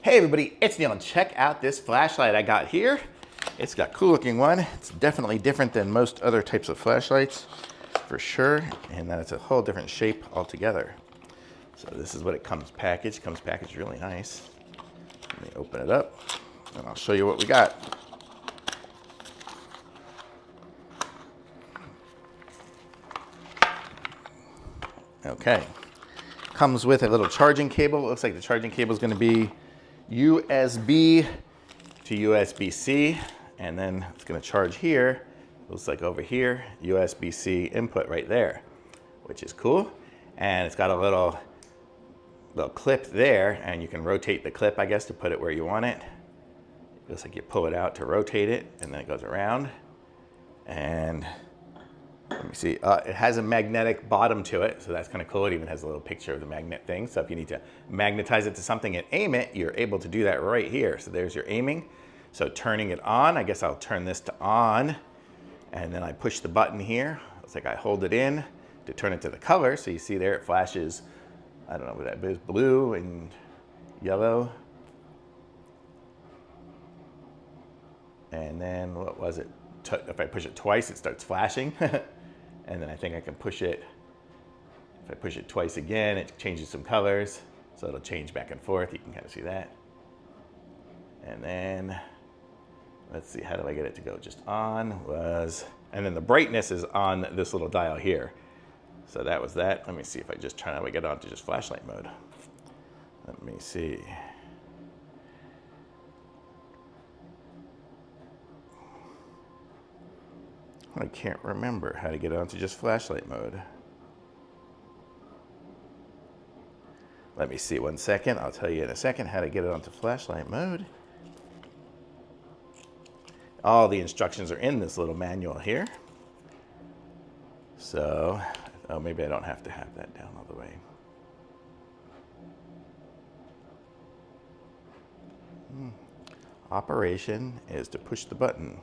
Hey everybody, it's Neil and check out this flashlight I got here. It's got a cool looking one. It's definitely different than most other types of flashlights for sure. And then it's a whole different shape altogether. So this is what it comes packaged. It comes packaged really nice. Let me open it up and I'll show you what we got. Okay, comes with a little charging cable. It looks like the charging cable is going to be USB to USB-C, and then it's going to charge here. Looks like over here, USB-C input right there, which is cool. And it's got a little clip there, and you can rotate the clip, I guess, to put it where you want it. It looks like you pull it out to rotate it, and then it goes around. And let me see, it has a magnetic bottom to it, so that's kind of cool. It even has a little picture of the magnet thing. So if you need to magnetize it to something and aim it, you're able to do that right here. So there's your aiming. So turning it on, I guess I'll turn this to on, and then I push the button here. It's like I hold it in to turn it to the color. So you see there it flashes, I don't know what that is, blue and yellow. And then what was it? If I push it twice, it starts flashing. And then I think I can push it, if I push it twice again, it changes some colors. So it'll change back and forth. You can kind of see that. And then, let's see, how do I get it to go? Just on was, and then the brightness is on this little dial here. So that was that. Let me see if I just turn, how do I get on to just flashlight mode? Let me see. I can't remember how to get onto just flashlight mode. Let me see 1 second. I'll tell you in a second how to get it onto flashlight mode. All the instructions are in this little manual here. So, oh, maybe I don't have to have that down all the way. Operation is to push the button.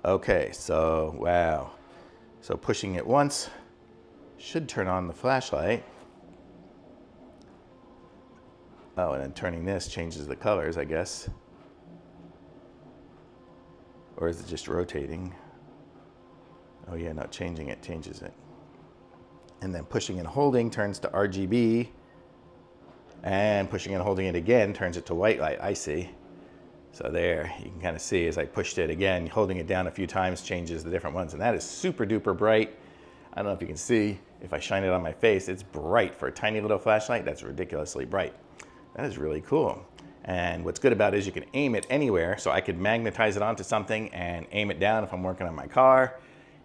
Okay, so wow. So pushing it once should turn on the flashlight. Oh, and then turning this changes the colors, I guess. Or is it just rotating? Oh yeah, not changing it changes it. And then pushing and holding turns to RGB. And pushing and holding it again turns it to white light, I see. So there, you can kind of see as I pushed it again, holding it down a few times changes the different ones. And that is super duper bright. I don't know if you can see, if I shine it on my face, it's bright. For a tiny little flashlight, that's ridiculously bright. That is really cool. And what's good about it is you can aim it anywhere. So I could magnetize it onto something and aim it down if I'm working on my car,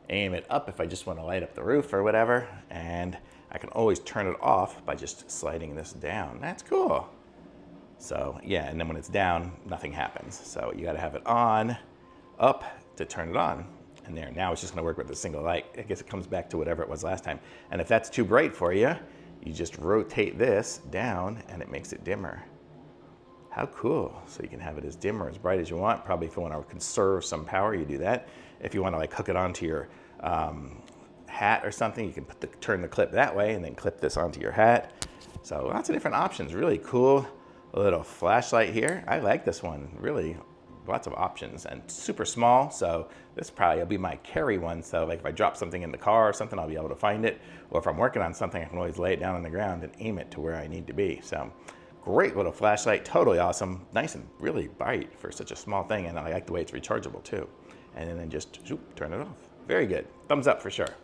aim it up if I just want to light up the roof or whatever. And I can always turn it off by just sliding this down. That's cool. So yeah, and then when it's down, nothing happens. So you gotta have it on, up to turn it on. And there, now it's just gonna work with a single light. I guess it comes back to whatever it was last time. And if that's too bright for you, you just rotate this down and it makes it dimmer. How cool. So you can have it as dim or as bright as you want. Probably if you wanna conserve some power, you do that. If you wanna like hook it onto your hat or something, you can turn the clip that way and then clip this onto your hat. So lots of different options, really cool. A little flashlight here. I like this one, really lots of options and super small. So this probably will be my carry one. So like if I drop something in the car or something, I'll be able to find it. Or if I'm working on something, I can always lay it down on the ground and aim it to where I need to be. So great little flashlight, totally awesome. Nice and really bright for such a small thing. And I like the way it's rechargeable too. And then just zoop, turn it off. Very good, thumbs up for sure.